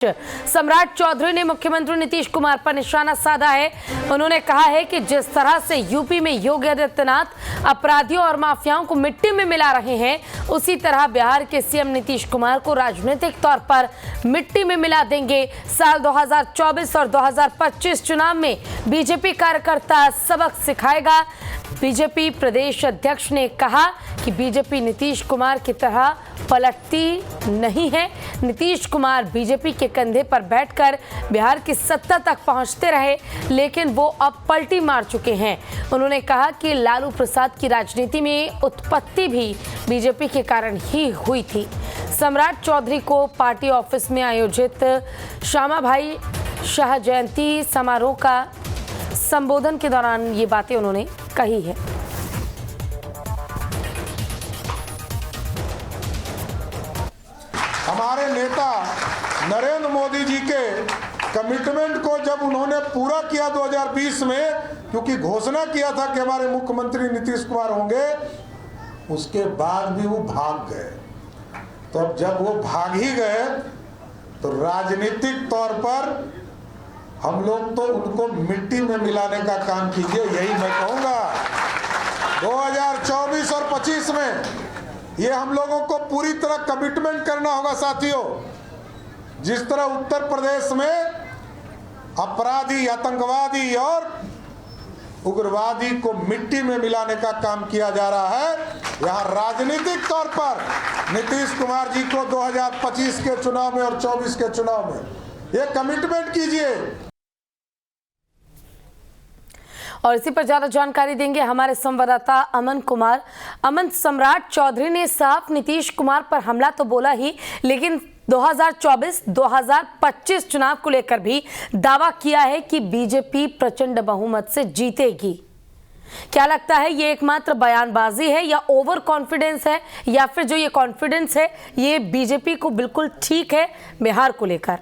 सम्राट चौधरी ने मुख्यमंत्री नीतीश कुमार पर निशाना साधा है। उन्होंने कहा है कि जिस तरह से यूपी में योगी आदित्यनाथ अपराधियों और माफियाओं को मिट्टी में मिला रहे हैं, उसी तरह बिहार के सीएम नीतीश कुमार को राजनीतिक तौर पर मिट्टी में मिला देंगे। साल 2024 और 2025 चुनाव में बीजेपी कार्यकर्ता सबक सिखाएगा। बीजेपी प्रदेश अध्यक्ष ने कहा कि बीजेपी नीतीश कुमार की तरह पलटती नहीं है। नीतीश कुमार बीजेपी के कंधे पर बैठकर बिहार की सत्ता तक पहुंचते रहे, लेकिन वो अब पलटी मार चुके हैं। उन्होंने कहा कि लालू प्रसाद की राजनीति में उत्पत्ति भी बीजेपी के कारण ही हुई थी। सम्राट चौधरी को पार्टी ऑफिस में आयोजित श्यामा भाई शाह जयंती समारोह का संबोधन के दौरान ये बातें उन्होंने कही है। हमारे नेता नरेंद्र मोदी जी के कमिटमेंट को जब उन्होंने पूरा किया 2020 में, क्योंकि घोषणा किया था कि हमारे मुख्यमंत्री नीतीश कुमार होंगे, उसके बाद भी वो भाग गए। तो अब जब वो भाग ही गए तो राजनीतिक तौर पर हम लोग तो उनको मिट्टी में मिलाने का काम कीजिए, यही मैं कहूँगा। 2024 और 25 में ये हम लोगों को पूरी तरह कमिटमेंट करना होगा साथियों। जिस तरह उत्तर प्रदेश में अपराधी, आतंकवादी और उग्रवादी को मिट्टी में मिलाने का काम किया जा रहा है, यहाँ राजनीतिक तौर पर नीतीश कुमार जी को 2025 के चुनाव में और 24 के चुनाव में ये कमिटमेंट कीजिए। और इसी पर ज्यादा जानकारी देंगे हमारे संवाददाता अमन कुमार। अमन, सम्राट चौधरी ने साफ नीतीश कुमार पर हमला तो बोला ही, लेकिन 2024-2025 चुनाव को लेकर भी दावा किया है कि बीजेपी प्रचंड बहुमत से जीतेगी। क्या लगता है, ये एकमात्र बयानबाजी है या ओवर कॉन्फिडेंस है, या फिर जो ये कॉन्फिडेंस है ये बीजेपी को बिल्कुल ठीक है बिहार को लेकर?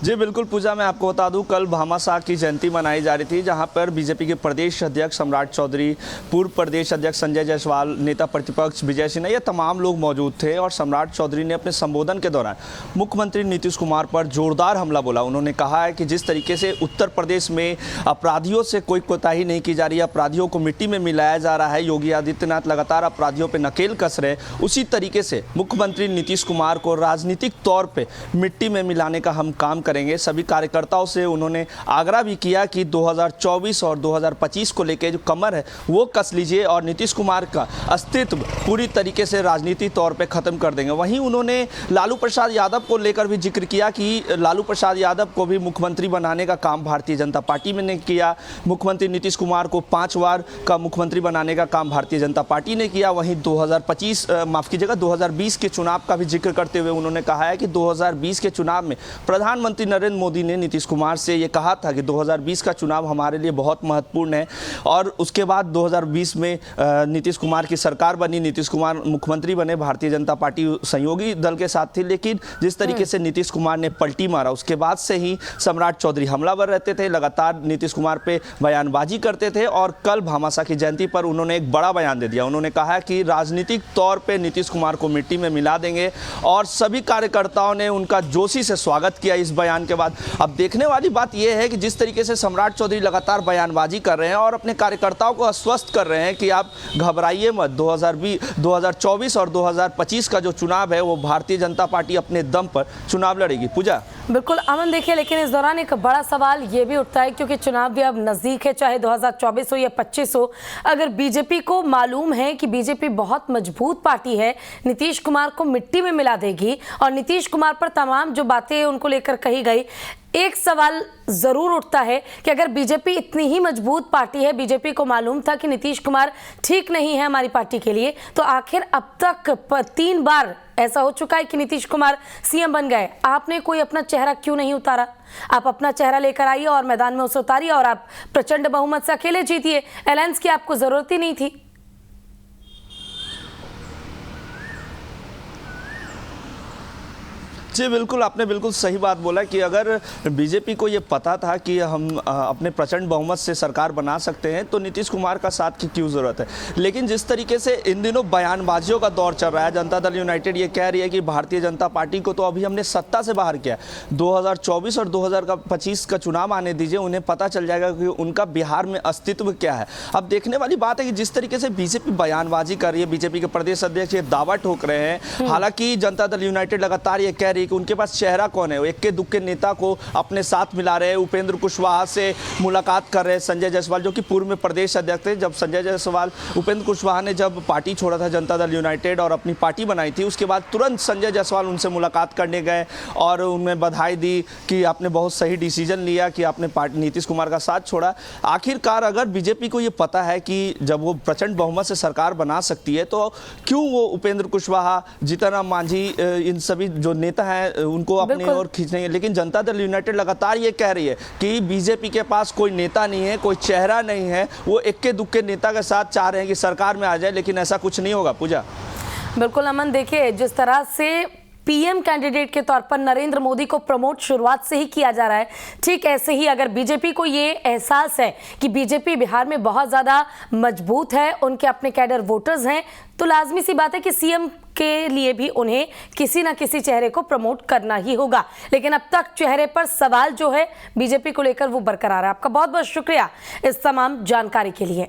जी बिल्कुल पूजा, मैं आपको बता दूं, कल भामाशाह की जयंती मनाई जा रही थी, जहां पर बीजेपी के प्रदेश अध्यक्ष सम्राट चौधरी, पूर्व प्रदेश अध्यक्ष संजय जायसवाल, नेता प्रतिपक्ष विजय सिन्हा, ये तमाम लोग मौजूद थे। और सम्राट चौधरी ने अपने संबोधन के दौरान मुख्यमंत्री नीतीश कुमार पर जोरदार हमला बोला। उन्होंने कहा है कि जिस तरीके से उत्तर प्रदेश में अपराधियों से कोई कोताही नहीं की जा रही है, अपराधियों को मिट्टी में मिलाया जा रहा है, योगी आदित्यनाथ लगातार अपराधियों पर नकेल कस रहे, उसी तरीके से मुख्यमंत्री नीतीश कुमार को राजनीतिक तौर पर मिट्टी में मिलाने का हम काम करेंगे। सभी कार्यकर्ताओं से उन्होंने आग्रह भी किया कि 2024 और 2025 को लेकर जो कमर है वो कस लीजिए और नीतीश कुमार का अस्तित्व पूरी तरीके से राजनीति तौर पे खत्म कर देंगे। वहीं उन्होंने लालू प्रसाद यादव को लेकर भी जिक्र किया कि लालू प्रसाद यादव को भी मुख्यमंत्री बनाने का काम भारतीय जनता पार्टी में ने किया। मुख्यमंत्री नीतीश कुमार को 5 बार का मुख्यमंत्री बनाने का काम भारतीय जनता पार्टी ने किया। वहीं 2020 के चुनाव का भी जिक्र करते हुए उन्होंने कहा है कि 2020 के चुनाव में प्रधानमंत्री नरेंद्र मोदी ने नीतीश कुमार से ये कहा था कि 2020 का चुनाव हमारे लिए बहुत महत्वपूर्ण है। और उसके बाद 2020 में नीतीश कुमार की सरकार बनी, नीतीश कुमार मुख्यमंत्री बने, भारतीय जनता पार्टी सहयोगी दल के साथ थी। लेकिन जिस तरीके से नीतीश कुमार ने पलटी मारा, उसके बाद से ही सम्राट चौधरी हमलावर रहते थे, लगातार नीतीश कुमार पे बयानबाजी करते थे। और कल भामाशाह की जयंती पर उन्होंने एक बड़ा बयान दे दिया। उन्होंने कहा कि राजनीतिक तौर पर नीतीश कुमार को मिट्टी में मिला देंगे और सभी कार्यकर्ताओं ने उनका जोशी से स्वागत किया इस बयान के बाद। अब देखने वाली बात यह है कि जिस तरीके से सम्राट चौधरी लगातार बयानबाजी कर रहे हैं और अपने कार्यकर्ताओं को आश्वस्त कर रहे हैं कि आप घबराइए मत, 2024 और 2025 का जो चुनाव है वो भारतीय जनता पार्टी अपने दम पर चुनाव लड़ेगी। पूजा बिल्कुल अमन, देखिए लेकिन इस दौरान एक बड़ा सवाल ये भी उठता है, क्योंकि चुनाव भी अब नजदीक है, चाहे 2024 हो या 25 हो। अगर बीजेपी को मालूम है कि बीजेपी बहुत मजबूत पार्टी है, नीतीश कुमार को मिट्टी में मिला देगी और नीतीश कुमार पर तमाम जो बातें उनको लेकर कही गई, एक सवाल जरूर उठता है कि अगर बीजेपी इतनी ही मजबूत पार्टी है, बीजेपी को मालूम था कि नीतीश कुमार ठीक नहीं है हमारी पार्टी के लिए, तो आखिर अब तक 3 बार ऐसा हो चुका है कि नीतीश कुमार सीएम बन गए, आपने कोई अपना चेहरा क्यों नहीं उतारा? आप अपना चेहरा लेकर आइए और मैदान में उसे उतारिए और आप प्रचंड बहुमत से अकेले जीतिए। अलायंस की आपको जरूरत ही नहीं थी। जी बिल्कुल, आपने बिल्कुल सही बात बोला कि अगर बीजेपी को ये पता था कि हम अपने प्रचंड बहुमत से सरकार बना सकते हैं तो नीतीश कुमार का साथ की क्यों ज़रूरत है। लेकिन जिस तरीके से इन दिनों बयानबाजियों का दौर चल रहा है, जनता दल यूनाइटेड ये कह रही है कि भारतीय जनता पार्टी को तो अभी हमने सत्ता से बाहर किया, 2024 और 2025 का चुनाव आने दीजिए, उन्हें पता चल जाएगा कि उनका बिहार में अस्तित्व क्या है। अब देखने वाली बात है कि जिस तरीके से बीजेपी बयानबाजी कर रही है, बीजेपी के प्रदेश अध्यक्ष ये दावा ठोक रहे हैं, हालांकि जनता दल यूनाइटेड लगातार ये कह रही है कि उनके पास चेहरा कौन है, वो इक्के दुक्के नेता को अपने साथ मिला रहे हैं। उपेंद्र कुशवाहा से मुलाकात कर रहे हैं संजय जायसवाल, जो कि पूर्व में प्रदेश अध्यक्ष थे। जब संजय जायसवाल, उपेंद्र कुशवाहा ने जब पार्टी छोड़ा था जनता दल यूनाइटेड और अपनी पार्टी बनाई थी, उसके बाद तुरंत संजय जायसवाल उनसे मुलाकात करने गए और उनमें बधाई दी कि आपने बहुत सही डिसीजन लिया कि आपने नीतीश कुमार का साथ छोड़ा। आखिरकार अगर बीजेपी को ये पता है कि जब वो प्रचंड बहुमत से सरकार बना सकती है तो क्यों वो उपेंद्र कुशवाहा, जीतन राम मांझी, इन सभी जो नेता हैं उनको अपनी ओर खींचने। लेकिन जनता दल यूनाइटेड लगातार ये कह रही है कि बीजेपी के पास कोई नेता नहीं है, कोई चेहरा नहीं है, वो इक्के दुक्के नेता के साथ चाह रहे हैं कि सरकार में आ जाए, लेकिन ऐसा कुछ नहीं होगा। पूजा बिल्कुल अमन, देखिए जिस तरह से पीएम कैंडिडेट के तौर पर नरेंद्र मोदी को प्रमोट शुरुआत से ही किया जा रहा है, ठीक ऐसे ही अगर बीजेपी को ये एहसास है कि बीजेपी बिहार में बहुत ज़्यादा मजबूत है, उनके अपने कैडर वोटर्स हैं, तो लाजमी सी बात है कि सीएम के लिए भी उन्हें किसी ना किसी चेहरे को प्रमोट करना ही होगा। लेकिन अब तक चेहरे पर सवाल जो है बीजेपी को लेकर वो बरकरार है। आपका बहुत बहुत शुक्रिया इस तमाम जानकारी के लिए।